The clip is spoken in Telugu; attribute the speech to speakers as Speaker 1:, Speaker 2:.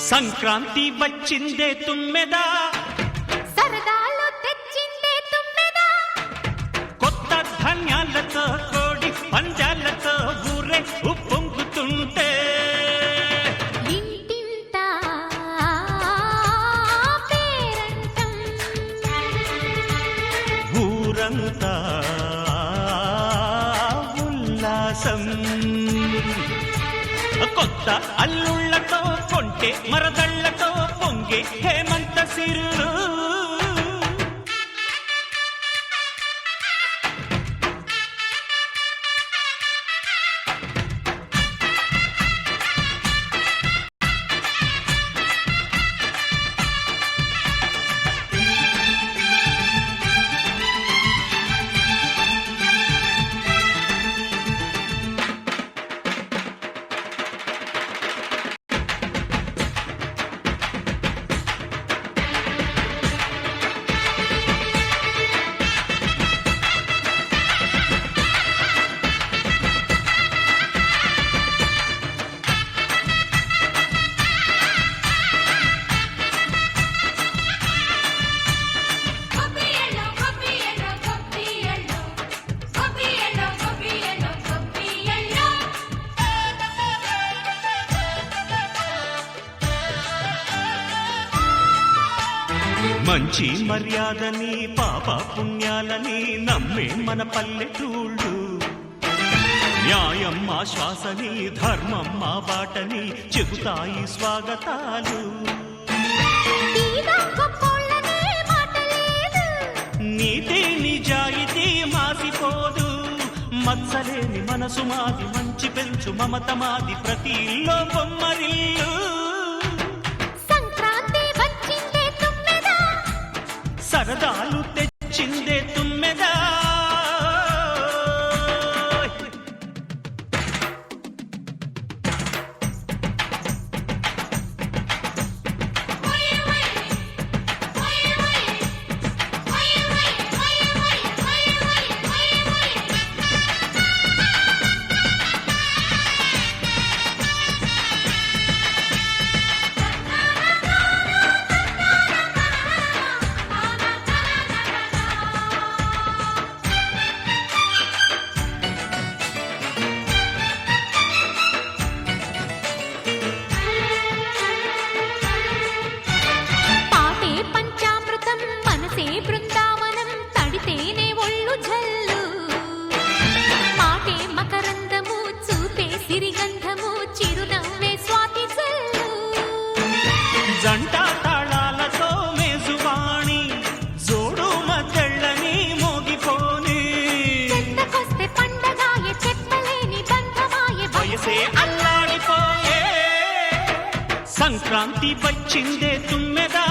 Speaker 1: సంక్రాంతి వచ్చిందే తుమ్మెదా,
Speaker 2: సరదాలు తెచ్చిందే తుమ్మెదా,
Speaker 1: కొత్త ధాన్యాలతో కోడి పంజాలతో ఊరే ఉప్పొంగుతుంటే
Speaker 2: ఇంటింటా పేరంటం,
Speaker 1: ఊరంతా ఉల్లాసం. కొత్త అల్లుళ్లతో కొంటే మరదళ్లతో పొంగే హేమంత సిరులు. మంచి మర్యాదని పాప పుణ్యాలని నమ్మే మన పల్లెటూళ్ళు, న్యాయం మా శ్వాసని ధర్మం మా బాటని చెబుతాయి స్వాగతాలు. నీతి నిజాయితీ మాసిపోదు, మత్సలేని మనసు మాది, మంచి పెంచు మమత మాది, ప్రతి ఇల్లో బొమ్మరిల్లు. సరదాలు తెచ్చిందే తుమ్మెదా,
Speaker 2: బృందావనం తడితేనే ఒళ్ళు జల్లు, మాటే మకరందము చూపే సిరిగంధము, చిరునవ్వే స్వాతి జల్లు.
Speaker 1: జంట తాళాలతో మేజువాణి జోడు మద్దళ్ళని మోగిపోని,
Speaker 2: చెత్తకొస్తే పండగాయ చెప్పలేని బంధమాయ,
Speaker 1: వయసే అల్లాడిపోయే. సంక్రాంతి వచ్చిందే తుమ్మెదా,